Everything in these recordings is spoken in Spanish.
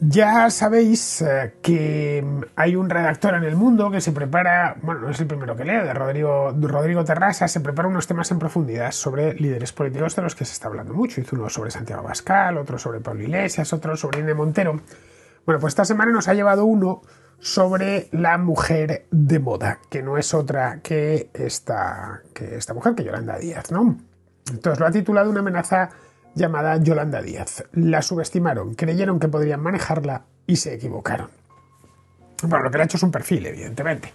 Ya sabéis que hay un redactor en El Mundo que se prepara, bueno, no es el primero que leo, de Rodrigo Terrasa, se prepara unos temas en profundidad sobre líderes políticos de los que se está hablando mucho. Hizo uno sobre Santiago Abascal, otro sobre Pablo Iglesias, otro sobre Irene Montero. Bueno, pues esta semana nos ha llevado uno sobre la mujer de moda, que no es otra que esta mujer, que Yolanda Díaz, ¿no? Entonces lo ha titulado Una amenaza llamada Yolanda Díaz. La subestimaron, creyeron que podrían manejarla y se equivocaron. Bueno, lo que le ha hecho es un perfil, evidentemente.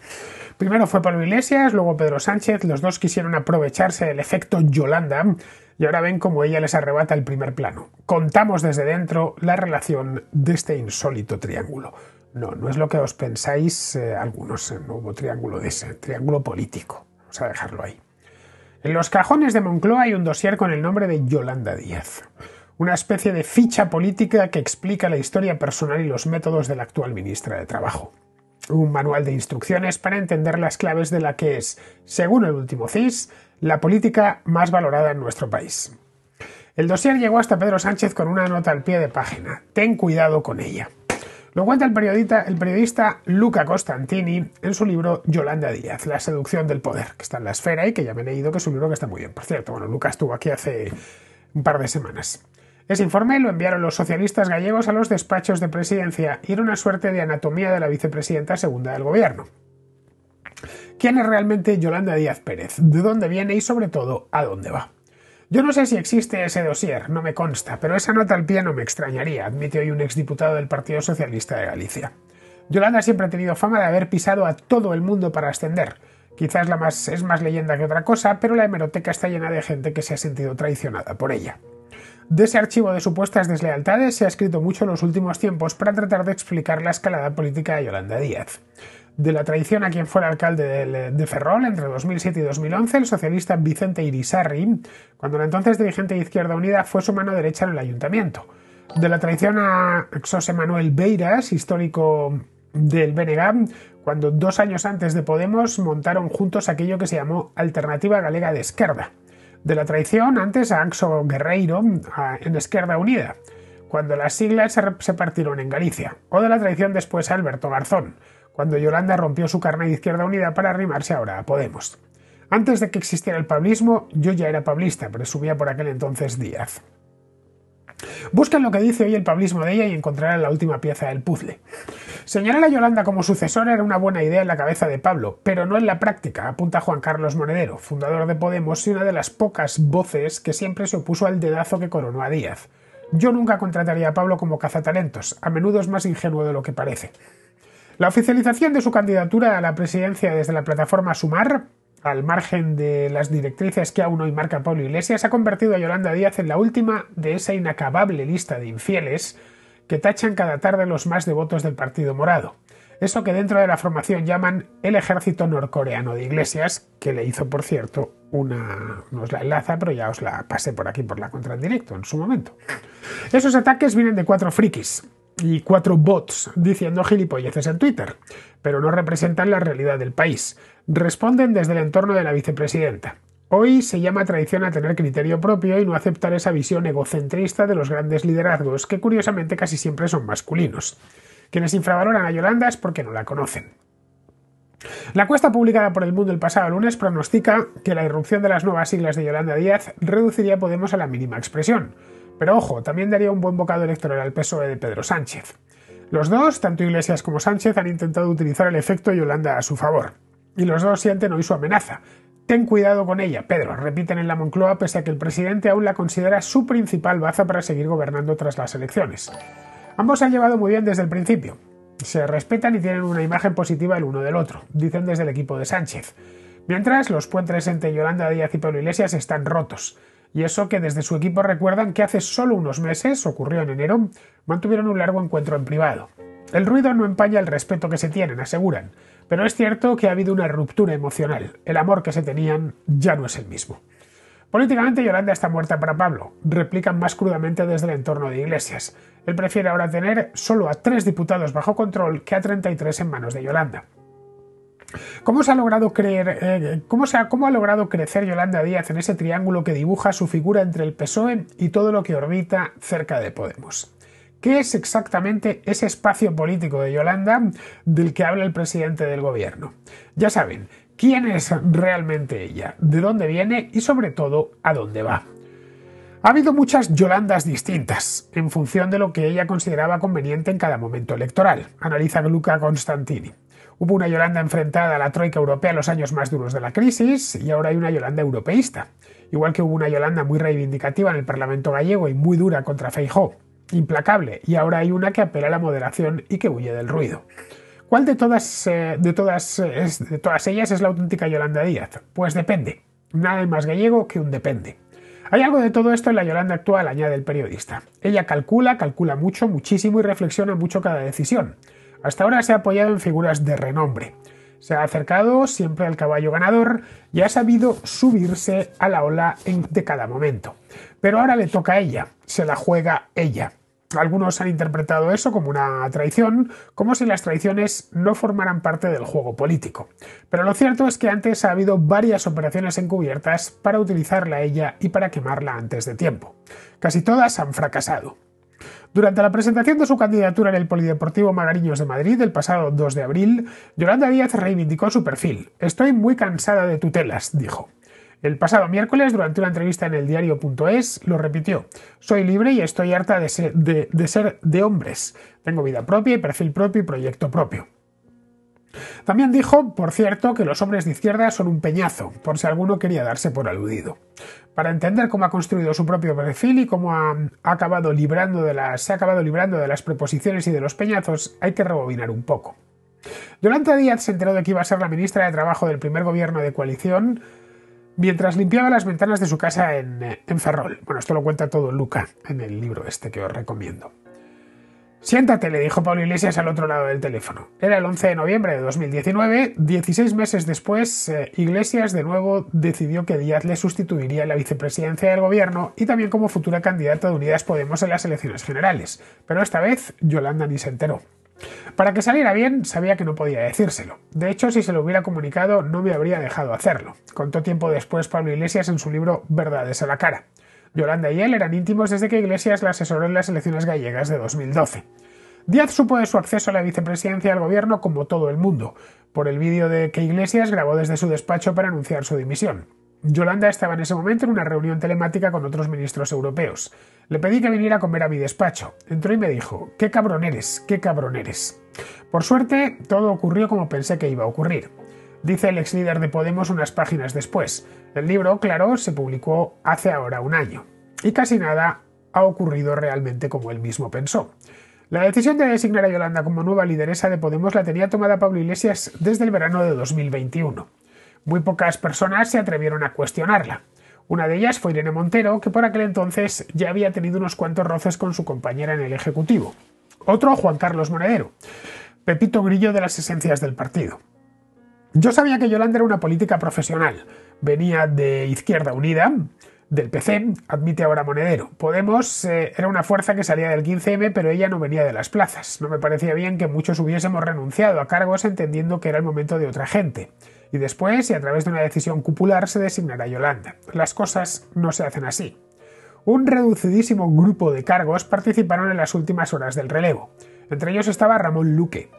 Primero fue Pablo Iglesias, luego Pedro Sánchez. Los dos quisieron aprovecharse del efecto Yolanda y ahora ven cómo ella les arrebata el primer plano. Contamos desde dentro la relación de este insólito triángulo. No es lo que os pensáis algunos. No hubo triángulo de ese, triángulo político. Vamos a dejarlo ahí. En los cajones de Moncloa hay un dossier con el nombre de Yolanda Díaz, una especie de ficha política que explica la historia personal y los métodos de la actual ministra de Trabajo. Un manual de instrucciones para entender las claves de la que es, según el último CIS, la política más valorada en nuestro país. El dossier llegó hasta Pedro Sánchez con una nota al pie de página: ten cuidado con ella. Lo cuenta el periodista Luca Costantini en su libro Yolanda Díaz, La seducción del poder, que está en La Esfera y que ya me he leído, que es un libro que está muy bien. Por cierto, bueno, Luca estuvo aquí hace un par de semanas. Ese informe lo enviaron los socialistas gallegos a los despachos de presidencia y era una suerte de anatomía de la vicepresidenta segunda del gobierno. ¿Quién es realmente Yolanda Díaz Pérez? ¿De dónde viene y, sobre todo, a dónde va? Yo no sé si existe ese dossier, no me consta, pero esa nota al pie no me extrañaría, admite hoy un exdiputado del Partido Socialista de Galicia. Yolanda siempre ha tenido fama de haber pisado a todo el mundo para ascender. Quizás es más leyenda que otra cosa, pero la hemeroteca está llena de gente que se ha sentido traicionada por ella. De ese archivo de supuestas deslealtades se ha escrito mucho en los últimos tiempos para tratar de explicar la escalada política de Yolanda Díaz. De la traición a quien fuera alcalde de Ferrol entre 2007 y 2011, el socialista Vicente Irisarri, cuando la entonces dirigente de Izquierda Unida fue su mano derecha en el ayuntamiento. De la traición a José Manuel Beiras, histórico del BNG, cuando 2 años antes de Podemos montaron juntos aquello que se llamó Alternativa Galega de Esquerda. De la traición antes a Anxo Guerreiro en Esquerda Unida, cuando las siglas se partieron en Galicia. O de la traición después a Alberto Garzón, cuando Yolanda rompió su carne de Izquierda Unida para arrimarse ahora a Podemos. Antes de que existiera el pablismo, yo ya era pablista, presumía por aquel entonces Díaz. Busquen lo que dice hoy el pablismo de ella y encontrarán la última pieza del puzzle. Señalar a Yolanda como sucesora era una buena idea en la cabeza de Pablo, pero no en la práctica, apunta Juan Carlos Monedero, fundador de Podemos y una de las pocas voces que siempre se opuso al dedazo que coronó a Díaz. Yo nunca contrataría a Pablo como cazatalentos, a menudo es más ingenuo de lo que parece. La oficialización de su candidatura a la presidencia desde la plataforma Sumar, al margen de las directrices que aún hoy marca Pablo Iglesias, ha convertido a Yolanda Díaz en la última de esa inacabable lista de infieles que tachan cada tarde los más devotos del Partido Morado. Eso que dentro de la formación llaman el ejército norcoreano de Iglesias, que le hizo, por cierto, no os la enlaza, pero ya os la pasé por aquí por la contra en directo en su momento. Esos ataques vienen de 4 frikis y 4 bots diciendo gilipolleces en Twitter, pero no representan la realidad del país. Responden desde el entorno de la vicepresidenta. Hoy se llama traición a tener criterio propio y no aceptar esa visión egocentrista de los grandes liderazgos, que curiosamente casi siempre son masculinos. Quienes infravaloran a Yolanda es porque no la conocen. La encuesta publicada por El Mundo el pasado lunes pronostica que la irrupción de las nuevas siglas de Yolanda Díaz reduciría a Podemos a la mínima expresión. Pero ojo, también daría un buen bocado electoral al PSOE de Pedro Sánchez. Los dos, tanto Iglesias como Sánchez, han intentado utilizar el efecto Yolanda a su favor. Y los dos sienten hoy su amenaza. Ten cuidado con ella, Pedro, repiten en la Moncloa pese a que el presidente aún la considera su principal baza para seguir gobernando tras las elecciones. Ambos se han llevado muy bien desde el principio. Se respetan y tienen una imagen positiva el uno del otro, dicen desde el equipo de Sánchez. Mientras, los puentes entre Yolanda Díaz y Pablo Iglesias están rotos. Y eso que desde su equipo recuerdan que hace solo unos meses, ocurrió en enero, mantuvieron un largo encuentro en privado. El ruido no empaña el respeto que se tienen, aseguran, pero es cierto que ha habido una ruptura emocional. El amor que se tenían ya no es el mismo. Políticamente Yolanda está muerta para Pablo, replican más crudamente desde el entorno de Iglesias. Él prefiere ahora tener solo a 3 diputados bajo control que a 33 en manos de Yolanda. ¿Cómo ha logrado crecer Yolanda Díaz en ese triángulo que dibuja su figura entre el PSOE y todo lo que orbita cerca de Podemos? ¿Qué es exactamente ese espacio político de Yolanda del que habla el presidente del gobierno? Ya saben, ¿quién es realmente ella? ¿De dónde viene? Y sobre todo, ¿a dónde va? Ha habido muchas Yolandas distintas, en función de lo que ella consideraba conveniente en cada momento electoral, analiza Luca Constantini. Hubo una Yolanda enfrentada a la troika europea en los años más duros de la crisis y ahora hay una Yolanda europeísta. Igual que hubo una Yolanda muy reivindicativa en el Parlamento gallego y muy dura contra Feijóo, implacable, y ahora hay una que apela a la moderación y que huye del ruido. ¿Cuál de todas ellas es la auténtica Yolanda Díaz? Pues depende. Nada es más gallego que un depende. Hay algo de todo esto en la Yolanda actual, añade el periodista. Ella calcula mucho, muchísimo y reflexiona mucho cada decisión. Hasta ahora se ha apoyado en figuras de renombre. Se ha acercado siempre al caballo ganador y ha sabido subirse a la ola de cada momento. Pero ahora le toca a ella, se la juega ella. Algunos han interpretado eso como una traición, como si las traiciones no formaran parte del juego político. Pero lo cierto es que antes ha habido varias operaciones encubiertas para utilizarla a ella y para quemarla antes de tiempo. Casi todas han fracasado. Durante la presentación de su candidatura en el Polideportivo Magariños de Madrid el pasado 2 de abril, Yolanda Díaz reivindicó su perfil. «Estoy muy cansada de tutelas», dijo. El pasado miércoles, durante una entrevista en el diario.es, lo repitió. «Soy libre y estoy harta de ser de hombres. Tengo vida propia y perfil propio y proyecto propio». También dijo, por cierto, que los hombres de izquierda son un peñazo, por si alguno quería darse por aludido. Para entender cómo ha construido su propio perfil y cómo se ha acabado librando de las preposiciones y de los peñazos, hay que rebobinar un poco. Yolanda Díaz se enteró de que iba a ser la ministra de Trabajo del primer gobierno de coalición mientras limpiaba las ventanas de su casa en Ferrol. Bueno, esto lo cuenta todo Luca en el libro este que os recomiendo. «Siéntate», le dijo Pablo Iglesias al otro lado del teléfono. Era el 11 de noviembre de 2019, 16 meses después, Iglesias de nuevo decidió que Díaz le sustituiría en la vicepresidencia del gobierno y también como futura candidata de Unidas Podemos en las elecciones generales. Pero esta vez Yolanda ni se enteró. Para que saliera bien, sabía que no podía decírselo. De hecho, si se lo hubiera comunicado, no me habría dejado hacerlo, contó tiempo después Pablo Iglesias en su libro Verdades a la cara. Yolanda y él eran íntimos desde que Iglesias la asesoró en las elecciones gallegas de 2012. Díaz supo de su acceso a la vicepresidencia del gobierno como todo el mundo, por el vídeo que Iglesias grabó desde su despacho para anunciar su dimisión. Yolanda estaba en ese momento en una reunión telemática con otros ministros europeos. Le pedí que viniera a comer a mi despacho. Entró y me dijo, «¡Qué cabrón eres! ¡Qué cabrón eres!». Por suerte, todo ocurrió como pensé que iba a ocurrir. Dice el ex líder de Podemos unas páginas después. El libro, claro, se publicó hace ahora un año. Y casi nada ha ocurrido realmente como él mismo pensó. La decisión de designar a Yolanda como nueva lideresa de Podemos la tenía tomada Pablo Iglesias desde el verano de 2021. Muy pocas personas se atrevieron a cuestionarla. Una de ellas fue Irene Montero, que por aquel entonces ya había tenido unos cuantos roces con su compañera en el Ejecutivo. Otro, Juan Carlos Monedero, Pepito Grillo de las esencias del partido. Yo sabía que Yolanda era una política profesional. Venía de Izquierda Unida, del PC, admite ahora Monedero. Podemos era una fuerza que salía del 15M, pero ella no venía de las plazas. No me parecía bien que muchos hubiésemos renunciado a cargos entendiendo que era el momento de otra gente. Y después, y a través de una decisión cupular, se designará a Yolanda. Las cosas no se hacen así. Un reducidísimo grupo de cargos participaron en las últimas horas del relevo. Entre ellos estaba Ramón Luque,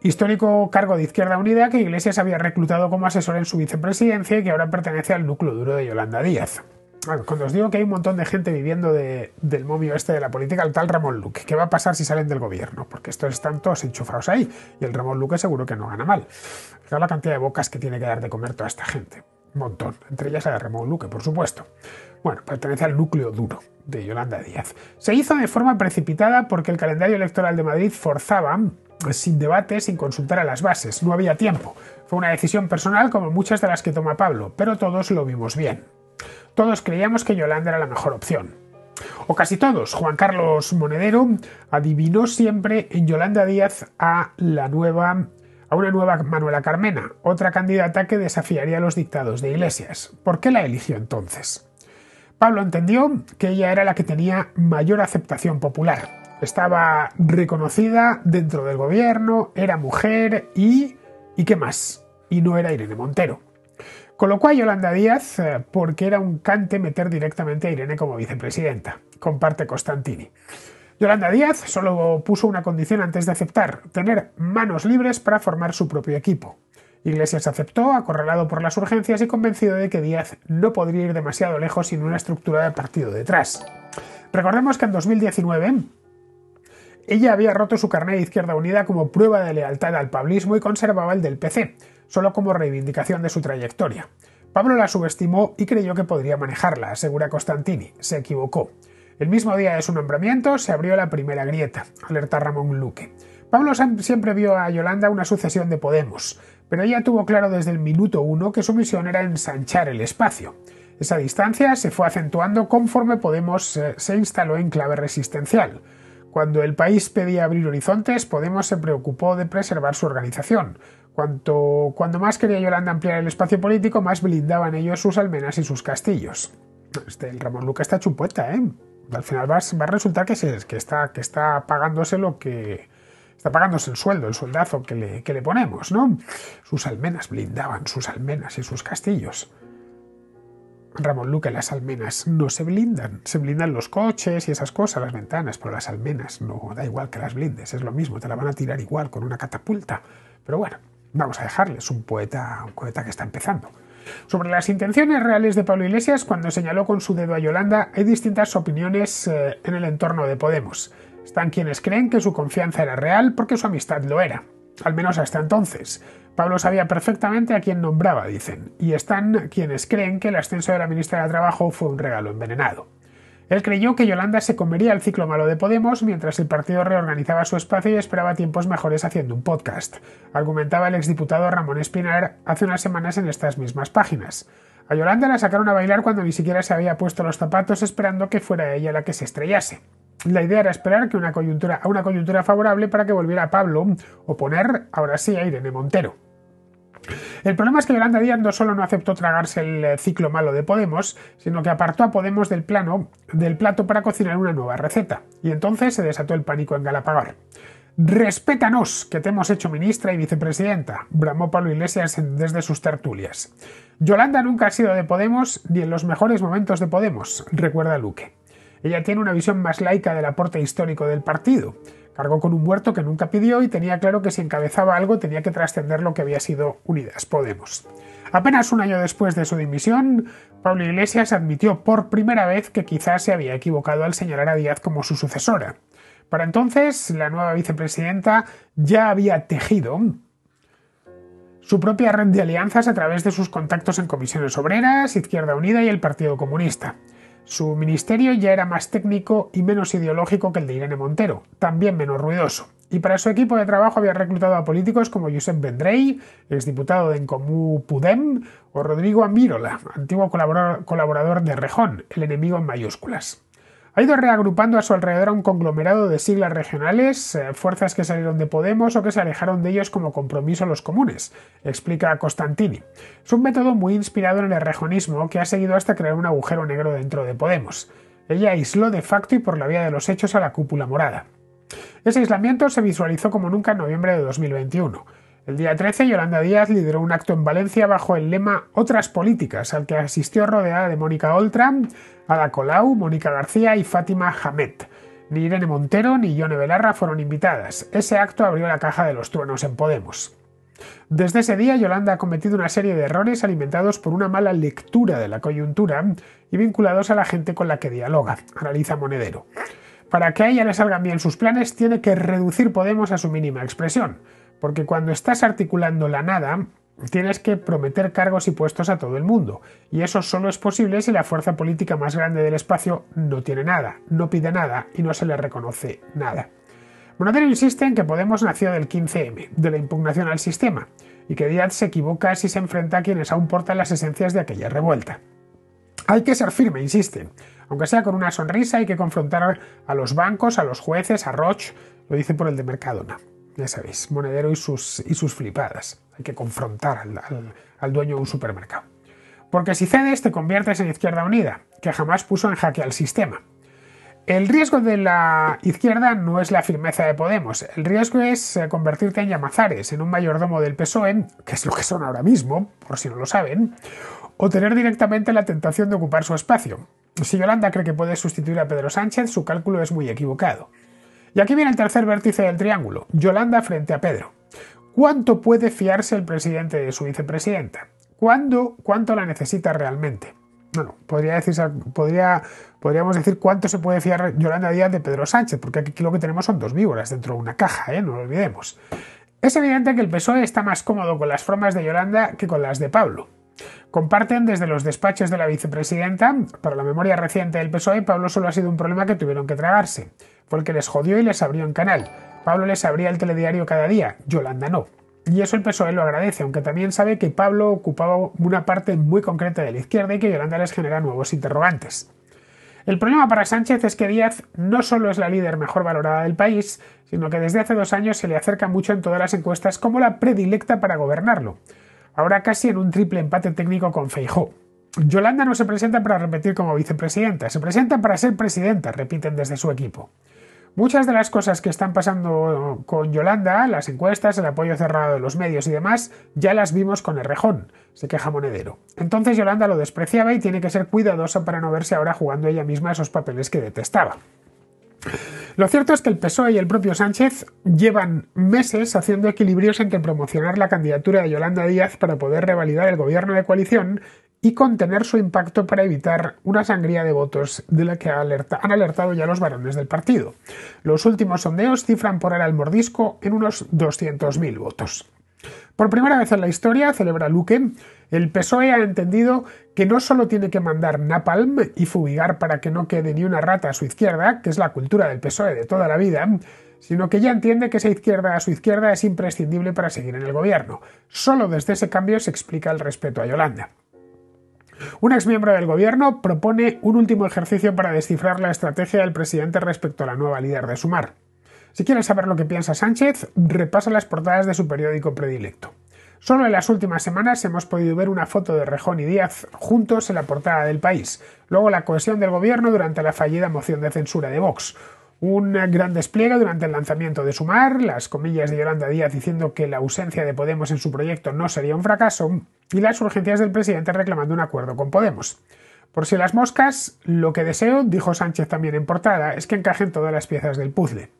histórico cargo de Izquierda Unida que Iglesias había reclutado como asesor en su vicepresidencia y que ahora pertenece al núcleo duro de Yolanda Díaz. Bueno, cuando os digo que hay un montón de gente viviendo del momio este de la política, el tal Ramón Luque, ¿qué va a pasar si salen del gobierno? Porque estos están todos enchufados ahí y el Ramón Luque seguro que no gana mal. Fijaos la cantidad de bocas que tiene que dar de comer toda esta gente. Un montón. Entre ellas la de Ramón Luque, por supuesto. Bueno, pertenece al núcleo duro de Yolanda Díaz. Se hizo de forma precipitada porque el calendario electoral de Madrid forzaba, sin debate, sin consultar a las bases. No había tiempo. Fue una decisión personal como muchas de las que toma Pablo, pero todos lo vimos bien. Todos creíamos que Yolanda era la mejor opción. O casi todos. Juan Carlos Monedero adivinó siempre en Yolanda Díaz a una nueva Manuela Carmena, otra candidata que desafiaría los dictados de Iglesias. ¿Por qué la eligió entonces? Pablo entendió que ella era la que tenía mayor aceptación popular. Estaba reconocida dentro del gobierno, era mujer y ¿qué más? Y no era Irene Montero. Colocó a Yolanda Díaz porque era un cante meter directamente a Irene como vicepresidenta, comparte Constantini. Yolanda Díaz solo puso una condición antes de aceptar: tener manos libres para formar su propio equipo. Iglesias aceptó, acorralado por las urgencias y convencido de que Díaz no podría ir demasiado lejos sin una estructura de partido detrás. Recordemos que en 2019 ella había roto su carné de Izquierda Unida como prueba de lealtad al pablismo y conservaba el del PC, solo como reivindicación de su trayectoria. Pablo la subestimó y creyó que podría manejarla, asegura Costantini. Se equivocó. El mismo día de su nombramiento se abrió la primera grieta, alerta Ramón Luque. Pablo siempre vio a Yolanda una sucesión de Podemos, pero ella tuvo claro desde el minuto 1 que su misión era ensanchar el espacio. Esa distancia se fue acentuando conforme Podemos se instaló en clave resistencial. Cuando el país pedía abrir horizontes, Podemos se preocupó de preservar su organización. Cuando más quería Yolanda ampliar el espacio político, más blindaban ellos sus almenas y sus castillos. El Ramón Luque está chupueta, ¿eh? Al final va a resultar que está pagándose lo que... Está pagándose el sueldo, el sueldazo que le ponemos, ¿no? Sus almenas blindaban, sus almenas y sus castillos. Ramón Luque, las almenas no se blindan los coches y esas cosas, las ventanas, pero las almenas no, da igual que las blindes, es lo mismo, te la van a tirar igual con una catapulta. Pero bueno, vamos a dejarles, un poeta que está empezando. Sobre las intenciones reales de Pablo Iglesias, cuando señaló con su dedo a Yolanda, hay distintas opiniones en el entorno de Podemos. Están quienes creen que su confianza era real porque su amistad lo era, al menos hasta entonces. Pablo sabía perfectamente a quién nombraba, dicen, y están quienes creen que el ascenso de la ministra de Trabajo fue un regalo envenenado. Él creyó que Yolanda se comería el ciclo malo de Podemos mientras el partido reorganizaba su espacio y esperaba tiempos mejores haciendo un podcast, argumentaba el exdiputado Ramón Espinar hace unas semanas en estas mismas páginas. A Yolanda la sacaron a bailar cuando ni siquiera se había puesto los zapatos esperando que fuera ella la que se estrellase. La idea era esperar a una coyuntura favorable para que volviera Pablo o poner, ahora sí, a Irene Montero. El problema es que Yolanda Díaz no solo no aceptó tragarse el ciclo malo de Podemos, sino que apartó a Podemos del plato para cocinar una nueva receta. Y entonces se desató el pánico en Galapagar. «Respétanos, que te hemos hecho ministra y vicepresidenta», bramó Pablo Iglesias desde sus tertulias. Yolanda nunca ha sido de Podemos ni en los mejores momentos de Podemos, recuerda Luque. Ella tiene una visión más laica del aporte histórico del partido. Cargó con un muerto que nunca pidió y tenía claro que si encabezaba algo tenía que trascender lo que había sido Unidas Podemos. Apenas un año después de su dimisión, Pablo Iglesias admitió por primera vez que quizás se había equivocado al señalar a Díaz como su sucesora. Para entonces, la nueva vicepresidenta ya había tejido su propia red de alianzas a través de sus contactos en comisiones obreras, Izquierda Unida y el Partido Comunista. Su ministerio ya era más técnico y menos ideológico que el de Irene Montero, también menos ruidoso. Y para su equipo de trabajo había reclutado a políticos como Josep Vendrell, exdiputado de En Comú Podem, o Rodrigo Amírola, antiguo colaborador de Rejón, el enemigo en mayúsculas. Ha ido reagrupando a su alrededor a un conglomerado de siglas regionales, fuerzas que salieron de Podemos o que se alejaron de ellos como Compromiso a los Comunes, explica Costantini. Es un método muy inspirado en el rejonismo que ha seguido hasta crear un agujero negro dentro de Podemos. Ella aisló de facto y por la vía de los hechos a la cúpula morada. Ese aislamiento se visualizó como nunca en noviembre de 2021. El día 13, Yolanda Díaz lideró un acto en Valencia bajo el lema «Otras políticas», al que asistió rodeada de Mónica Oltra, Ada Colau, Mónica García y Fátima Hamet. Ni Irene Montero ni Ione Belarra fueron invitadas. Ese acto abrió la caja de los truenos en Podemos. Desde ese día, Yolanda ha cometido una serie de errores alimentados por una mala lectura de la coyuntura y vinculados a la gente con la que dialoga, analiza Monedero. Para que a ella le salgan bien sus planes, tiene que reducir Podemos a su mínima expresión, porque cuando estás articulando la nada, tienes que prometer cargos y puestos a todo el mundo, y eso solo es posible si la fuerza política más grande del espacio no tiene nada, no pide nada y no se le reconoce nada. Monedero insiste en que Podemos nació del 15M, de la impugnación al sistema, y que Díaz se equivoca si se enfrenta a quienes aún portan las esencias de aquella revuelta. Hay que ser firme, insiste. Aunque sea con una sonrisa, hay que confrontar a los bancos, a los jueces, a Roche, lo dice por el de Mercadona. Ya sabéis, Monedero y sus flipadas. Hay que confrontar al dueño de un supermercado. Porque si cedes, te conviertes en Izquierda Unida, que jamás puso en jaque al sistema. El riesgo de la izquierda no es la firmeza de Podemos. El riesgo es convertirte en Llamazares, en un mayordomo del PSOE, que es lo que son ahora mismo, por si no lo saben, o tener directamente la tentación de ocupar su espacio. Si Yolanda cree que puede sustituir a Pedro Sánchez, su cálculo es muy equivocado. Y aquí viene el tercer vértice del triángulo, Yolanda frente a Pedro. ¿Cuánto puede fiarse el presidente de su vicepresidenta? ¿Cuánto la necesita realmente? Bueno, podríamos decir cuánto se puede fiar Yolanda Díaz de Pedro Sánchez, porque aquí lo que tenemos son dos víboras dentro de una caja, no lo olvidemos. Es evidente que el PSOE está más cómodo con las formas de Yolanda que con las de Pablo. Comparten desde los despachos de la vicepresidenta. Para la memoria reciente del PSOE, Pablo solo ha sido un problema que tuvieron que tragarse. Fue el que les jodió y les abrió en canal. Pablo les abría el telediario cada día, Yolanda no. Y eso el PSOE lo agradece, aunque también sabe que Pablo ocupaba una parte muy concreta de la izquierda y que Yolanda les genera nuevos interrogantes. El problema para Sánchez es que Díaz no solo es la líder mejor valorada del país, sino que desde hace 2 años se le acerca mucho en todas las encuestas como la predilecta para gobernarlo. Ahora casi en un triple empate técnico con Feijóo. Yolanda no se presenta para repetir como vicepresidenta, se presenta para ser presidenta, repiten desde su equipo. Muchas de las cosas que están pasando con Yolanda, las encuestas, el apoyo cerrado de los medios y demás, ya las vimos con Errejón, se queja Monedero. Entonces Yolanda lo despreciaba y tiene que ser cuidadosa para no verse ahora jugando ella misma esos papeles que detestaba. Lo cierto es que el PSOE y el propio Sánchez llevan meses haciendo equilibrios entre promocionar la candidatura de Yolanda Díaz para poder revalidar el gobierno de coalición y contener su impacto para evitar una sangría de votos de la que han alertado ya los varones del partido. Los últimos sondeos cifran por ahora el mordisco en unos 200.000 votos. Por primera vez en la historia, celebra Luque, el PSOE ha entendido que no solo tiene que mandar napalm y fumigar para que no quede ni una rata a su izquierda, que es la cultura del PSOE de toda la vida, sino que ya entiende que esa izquierda a su izquierda es imprescindible para seguir en el gobierno. Solo desde ese cambio se explica el respeto a Yolanda. Un exmiembro del gobierno propone un último ejercicio para descifrar la estrategia del presidente respecto a la nueva líder de Sumar. Si quieres saber lo que piensa Sánchez, repasa las portadas de su periódico predilecto. Solo en las últimas semanas hemos podido ver una foto de Rejón y Díaz juntos en la portada del País. Luego la cohesión del gobierno durante la fallida moción de censura de Vox. Un gran despliegue durante el lanzamiento de Sumar, las comillas de Yolanda Díaz diciendo que la ausencia de Podemos en su proyecto no sería un fracaso, y las urgencias del presidente reclamando un acuerdo con Podemos. Por si las moscas, lo que deseo, dijo Sánchez también en portada, es que encajen todas las piezas del puzzle.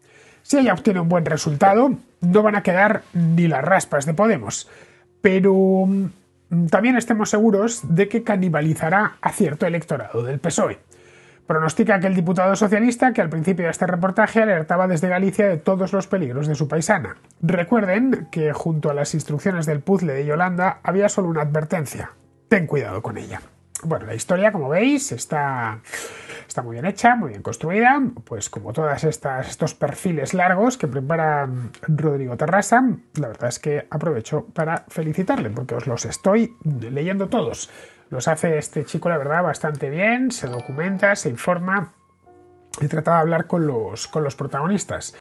Si ella obtiene un buen resultado, no van a quedar ni las raspas de Podemos, pero también estemos seguros de que canibalizará a cierto electorado del PSOE. Pronostica aquel diputado socialista que al principio de este reportaje alertaba desde Galicia de todos los peligros de su paisana. Recuerden que junto a las instrucciones del puzzle de Yolanda había solo una advertencia: ten cuidado con ella. Bueno, la historia, como veis, está muy bien hecha, muy bien construida, pues como todos estos perfiles largos que prepara Rodrigo Terrasa. La verdad es que aprovecho para felicitarle porque os los estoy leyendo todos. Los hace este chico, la verdad, bastante bien, se documenta, se informa y trata de hablar con los protagonistas.